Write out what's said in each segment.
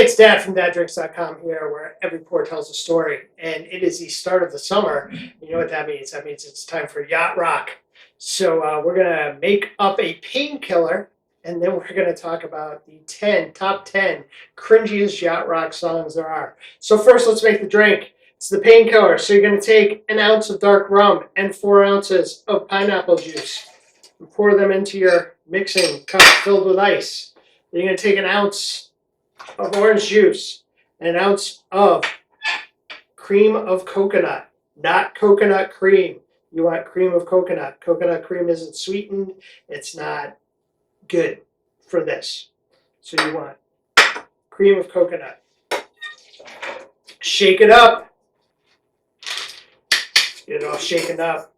it's Dad from daddrinks.com here, where every pour tells a story. And it is the start of the summer. You know what that means? That means it's time for Yacht Rock. So we're going to make up a Painkiller, and then we're going to talk about the top 10 cringiest Yacht Rock songs there are. So first, let's make the drink. It's the Painkiller. So you're going to take an ounce of dark rum and 4 ounces of pineapple juice and pour them into your mixing cup filled with ice. Then you're going to take an ounce of orange juice and an ounce of cream of coconut, not coconut cream. You want cream of coconut. Coconut cream isn't sweetened. It's not good for this. So you want cream of coconut. Shake it up. Get it all shaken up.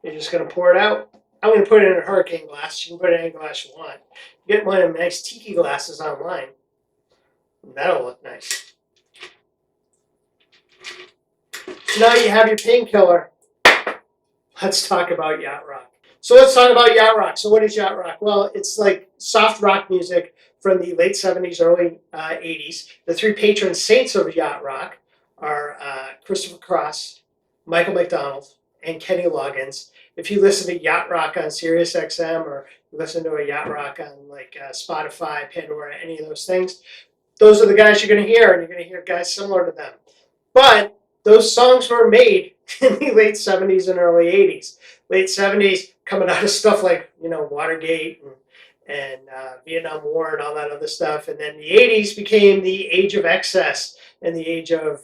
You're just going to pour it out. I'm going to put it in a hurricane glass. You can put it in any glass you want. You get one of them nice tiki glasses online. That'll look nice. So now you have your Painkiller. Let's talk about Yacht Rock. So let's talk about Yacht Rock. So what is Yacht Rock? Well, it's like soft rock music from the late 70s, early 80s. The three patron saints of Yacht Rock are Christopher Cross, Michael McDonald, and Kenny Loggins. If you listen to Yacht Rock on Sirius XM or you listen to a Yacht Rock on like Spotify, Pandora, any of those things, those are the guys you're going to hear, and you're going to hear guys similar to them. But those songs were made in the late 70s and early 80s. Late 70s, coming out of stuff like, Watergate and Vietnam War and all that other stuff. And then the 80s became the age of excess and the age of,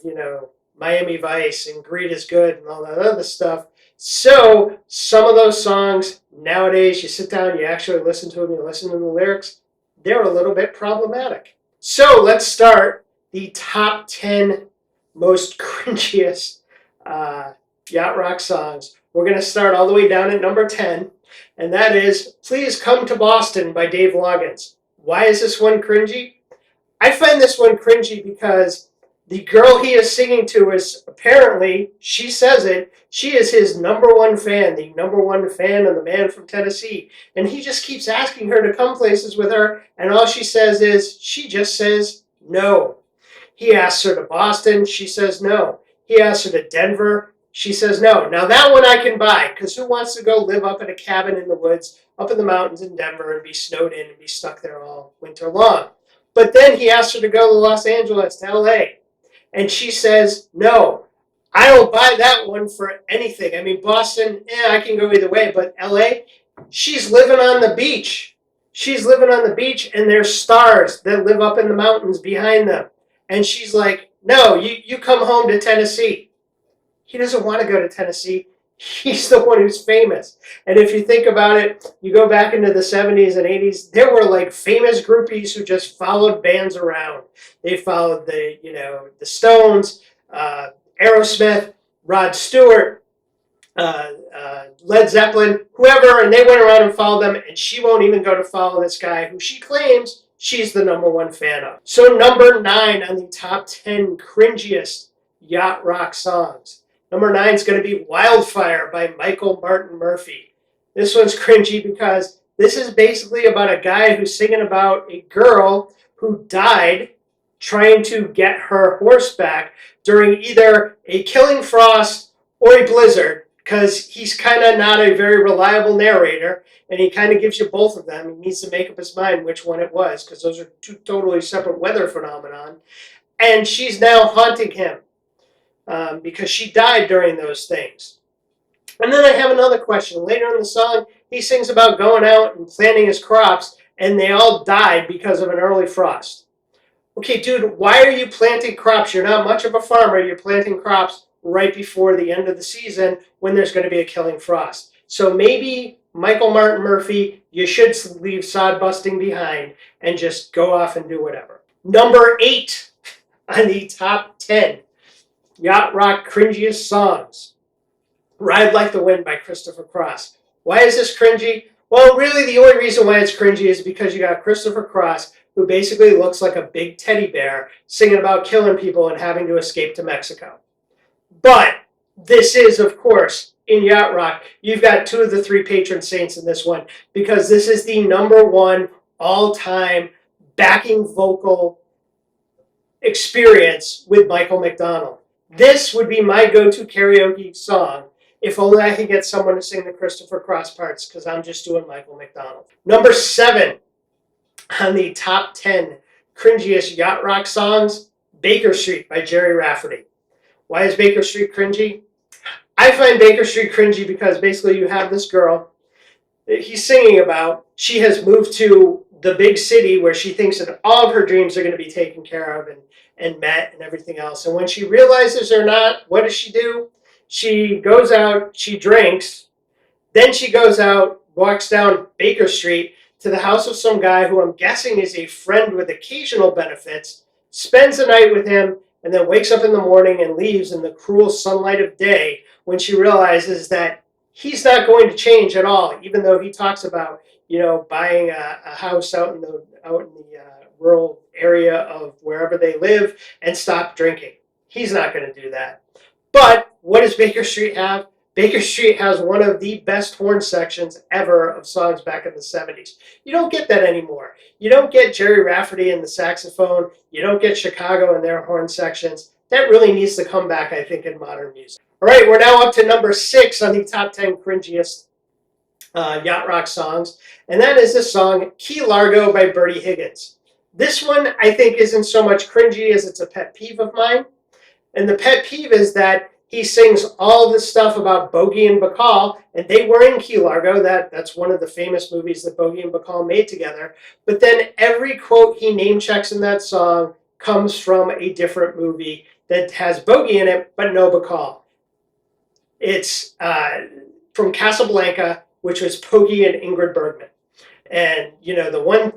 Miami Vice and Greed is Good and all that other stuff. So some of those songs nowadays, you sit down, you actually listen to them, you listen to the lyrics, they're a little bit problematic. So let's start the top 10 most cringiest Yacht Rock songs. We're going to start all the way down at number 10, and that is Please Come to Boston by Dave Loggins. Why is this one cringy? I find this one cringy because the girl he is singing to is apparently, she says it, she is his number one fan, the number one fan of the man from Tennessee. And he just keeps asking her to come places with her, and all she says is, she just says no. He asks her to Boston, she says no. He asks her to Denver, she says no. Now that one I can buy, because who wants to go live up in a cabin in the woods, up in the mountains in Denver and be snowed in and be stuck there all winter long? But then he asks her to go to Los Angeles, to LA. And she says, no, I don't buy that one for anything. I mean, Boston, I can go either way. But LA, she's living on the beach. She's living on the beach, and there's stars that live up in the mountains behind them. And she's like, no, you come home to Tennessee. He doesn't want to go to Tennessee. He's the one who's famous. And if you think about it, you go back into the 70s and 80s, there were like famous groupies who just followed bands around. They followed the Stones, Aerosmith, Rod Stewart, Led Zeppelin, whoever, and they went around and followed them, and she won't even go to follow this guy who she claims she's the number one fan of. So number 9 on the top 10 cringiest Yacht Rock songs. Number 9 is going to be Wildfire by Michael Martin Murphey. This one's cringy because this is basically about a guy who's singing about a girl who died trying to get her horse back during either a killing frost or a blizzard, because he's kind of not a very reliable narrator, and he kind of gives you both of them. He needs to make up his mind which one it was, because those are two totally separate weather phenomenon. And she's now haunting him. Because she died during those things. And then I have another question. Later in the song, he sings about going out and planting his crops, and they all died because of an early frost. Okay, dude, why are you planting crops? You're not much of a farmer. You're planting crops right before the end of the season when there's going to be a killing frost. So maybe, Michael Martin Murphey, you should leave sod busting behind and just go off and do whatever. Number 8 on the top 10 Yacht Rock cringiest songs. Ride Like the Wind by Christopher Cross. Why is this cringy? Well, really the only reason why it's cringy is because you got Christopher Cross, who basically looks like a big teddy bear, singing about killing people and having to escape to Mexico. But this is, of course, in Yacht Rock, you've got 2 of the 3 patron saints in this one, because this is the number 1 all-time backing vocal experience with Michael McDonald. This would be my go-to karaoke song if only I could get someone to sing the Christopher Cross parts, because I'm just doing Michael McDonald. Number 7 on the top 10 cringiest yacht rock songs, Baker Street by Jerry Rafferty. Why is Baker Street cringy? I find Baker Street cringy because basically you have this girl that he's singing about. She has moved to the big city where she thinks that all of her dreams are going to be taken care of and met and everything else. And when she realizes they're not, what does she do? She goes out, she drinks, then she goes out, walks down Baker Street to the house of some guy who I'm guessing is a friend with occasional benefits, spends the night with him, and then wakes up in the morning and leaves in the cruel sunlight of day when she realizes that he's not going to change at all, even though he talks about, buying a house out in the rural area of wherever they live and stop drinking. He's not going to do that. But what does Baker Street have? Baker Street has one of the best horn sections ever of songs back in the 70s. You don't get that anymore. You don't get Jerry Rafferty and the saxophone. You don't get Chicago and their horn sections. That really needs to come back, I think, in modern music. All right, we're now up to number 6 on the top 10 cringiest yacht rock songs, and that is the song Key Largo by Bertie Higgins. This one, I think, isn't so much cringy as it's a pet peeve of mine. And the pet peeve is that he sings all this stuff about Bogey and Bacall, and they were in Key Largo. That's one of the famous movies that Bogey and Bacall made together. But then every quote he name checks in that song comes from a different movie that has Bogey in it, but no Bacall. It's from Casablanca, which was Pogey and Ingrid Bergman. And, the one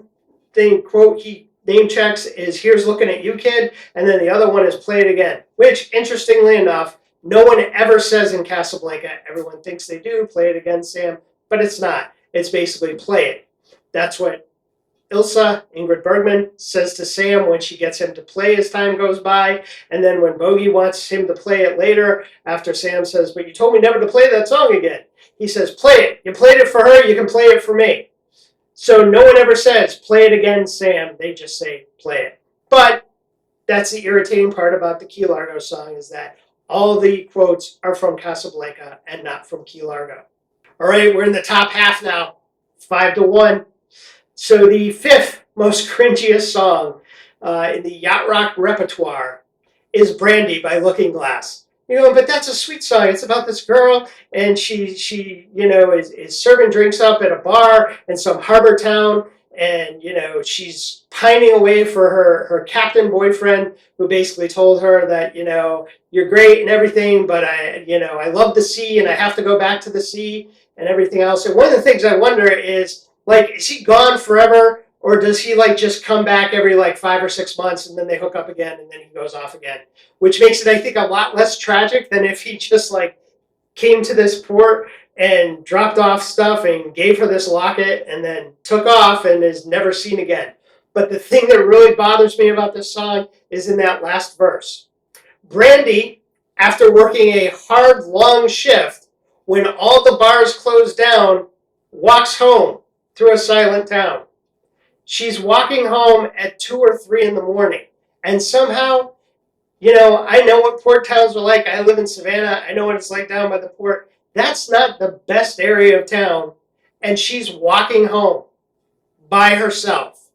quote he name checks is "Here's looking at you, kid," and then the other one is "Play it again," which, interestingly enough, no one ever says in Casablanca. Everyone thinks they do. "Play it again, Sam," but it's not. It's basically "play it." That's what Ilsa, Ingrid Bergman, says to Sam when she gets him to play as time goes by. And then when Bogey wants him to play it later, after Sam says, "But you told me never to play that song again," he says, "Play it. You played it for her. You can play it for me." So no one ever says, "Play it again, Sam." They just say, "Play it." But that's the irritating part about the Key Largo song, is that all the quotes are from Casablanca and not from Key Largo. All right, we're in the top half now, 5-1. So the 5th most cringiest song in the yacht rock repertoire is "Brandy" by Looking Glass. But that's a sweet song. It's about this girl, and she is serving drinks up at a bar in some harbor town, and, she's pining away for her captain boyfriend, who basically told her that, "You're great and everything, but I love the sea, and I have to go back to the sea," and everything else. And one of the things I wonder is he gone forever? Or does he just come back every 5 or 6 months, and then they hook up again, and then he goes off again? Which makes it, I think, a lot less tragic than if he just came to this port and dropped off stuff and gave her this locket and then took off and is never seen again. But the thing that really bothers me about this song is in that last verse. Brandy, after working a hard, long shift, when all the bars close down, walks home through a silent town. She's walking home at 2 or 3 in the morning. And somehow, I know what port towns are like. I live in Savannah. I know what it's like down by the port. That's not the best area of town. And she's walking home by herself.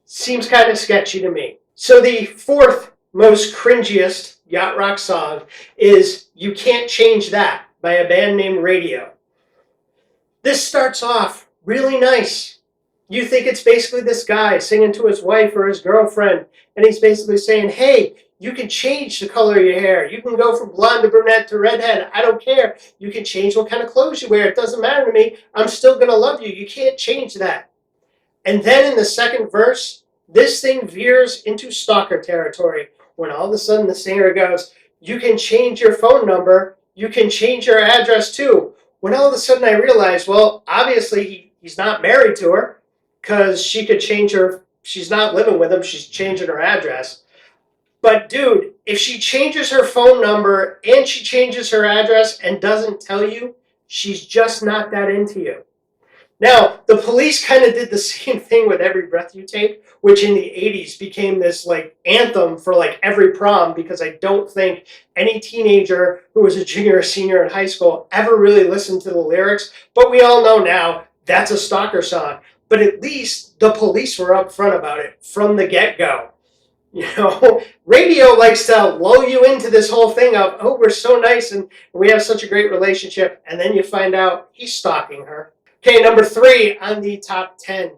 Seems kind of sketchy to me. So the 4th most cringiest yacht rock song is "You Can't Change That" by a band named Radio. This starts off really nice. You think it's basically this guy singing to his wife or his girlfriend, and he's basically saying, "Hey, you can change the color of your hair. You can go from blonde to brunette to redhead. I don't care. You can change what kind of clothes you wear. It doesn't matter to me. I'm still going to love you. You can't change that." And then in the second verse, this thing veers into stalker territory when all of a sudden the singer goes, "You can change your phone number. You can change your address too." When all of a sudden I realized, well, obviously he's not married to her, because she could change her, she's not living with him, she's changing her address. But dude, if she changes her phone number and she changes her address and doesn't tell you, she's just not that into you. Now, the Police kind of did the same thing with Every Breath You Take, which in the 80s became this like anthem for like every prom, because I don't think any teenager who was a junior or senior in high school ever really listened to the lyrics. But we all know now that's a stalker song. But at least the Police were upfront about it from the get-go. You know, radio likes to lull you into this whole thing of, oh, we're so nice and we have such a great relationship. And then you find out he's stalking her. Okay, number 3 on the top 10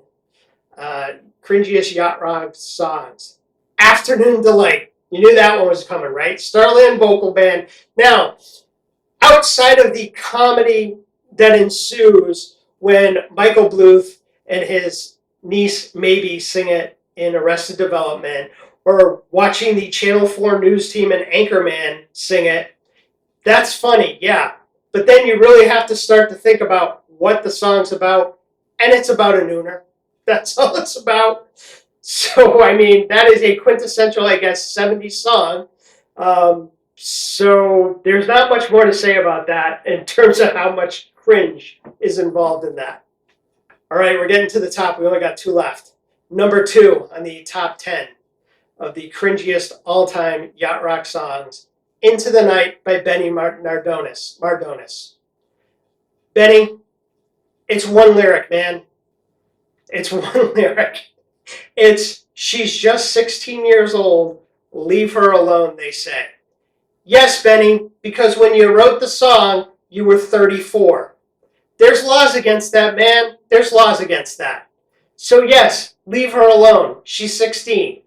cringiest Yacht Rock songs. Afternoon Delight. You knew that one was coming, right? Starland Vocal Band. Now, outside of the comedy that ensues when Michael Bluth and his niece Maybe sing it in Arrested Development, or watching the Channel 4 news team and Anchorman sing it, that's funny, yeah. But then you really have to start to think about what the song's about, and it's about a nooner. That's all it's about. So, I mean, that is a quintessential, I guess, 70s song. So there's not much more to say about that in terms of how much cringe is involved in that. All right, we're getting to the top. We only got 2 left. Number 2 on the top 10 of the cringiest all-time Yacht Rock songs, Into the Night by Benny Mardones. Benny, it's one lyric, man. It's one lyric. It's, she's just 16 years old. Leave her alone, they say. Yes, Benny, because when you wrote the song, you were 34. There's laws against that, man. There's laws against that. So yes, leave her alone. She's 16.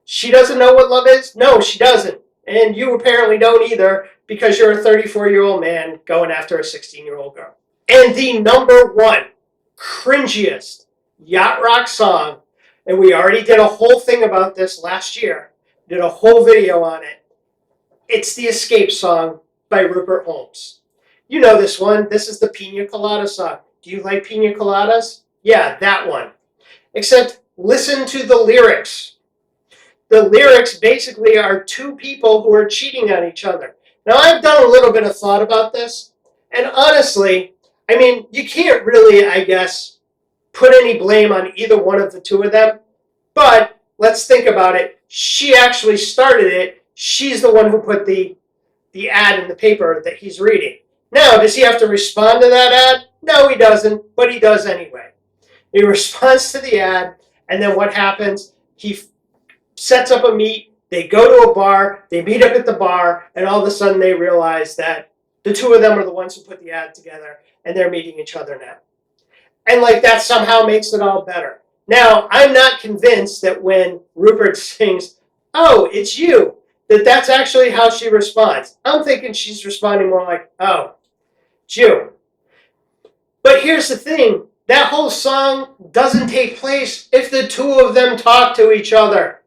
She doesn't know what love is? No, she doesn't. And you apparently don't either, because you're a 34-year-old man going after a 16-year-old girl. And the number 1 cringiest Yacht Rock song, and we already did a whole thing about this last year, did a whole video on it. It's the Escape Song by Rupert Holmes. You know this one. This is the Piña Colada Song. Do you like piña coladas? Yeah, that one. Except listen to the lyrics. The lyrics basically are 2 people who are cheating on each other. Now, I've done a little bit of thought about this, and honestly, I mean, you can't really, I guess, put any blame on either one of the 2 of them, but let's think about it. She actually started it. She's the one who put the ad in the paper that he's reading. Now, does he have to respond to that ad? No, he doesn't, but he does anyway. He responds to the ad, and then what happens? He sets up a meet. They go to a bar. They meet up at the bar, and all of a sudden they realize that the 2 of them are the ones who put the ad together, and they're meeting each other now. And like that somehow makes it all better. Now, I'm not convinced that when Rupert sings, oh, it's you, that that's actually how she responds. I'm thinking she's responding more like, oh, it's you. But here's the thing. That whole song doesn't take place if the 2 of them talk to each other.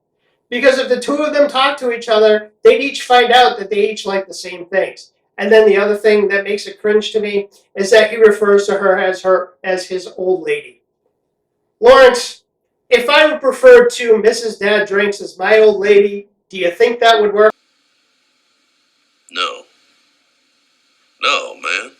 Because if the 2 of them talk to each other, they'd each find out that they each like the same things. And then the other thing that makes it cringe to me is that he refers to her as his old lady. Lawrence, if I were referred to Mrs. Dad Drinks as my old lady, do you think that would work? No. No, man.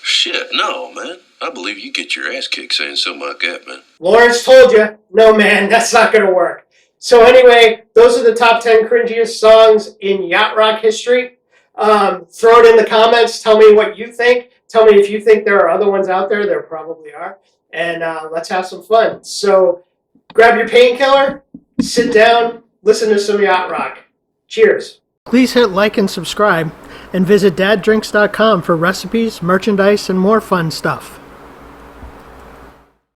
Shit, no, man. I believe you get your ass kicked saying something like that, man. Lawrence told you. No, man, that's not going to work. So anyway, those are the top 10 cringiest songs in Yacht Rock history. Throw it in the comments. Tell me what you think. Tell me if you think there are other ones out there. There probably are. And let's have some fun. So grab your painkiller, sit down, listen to some Yacht Rock. Cheers. Please hit like and subscribe, and visit daddrinks.com for recipes, merchandise, and more fun stuff.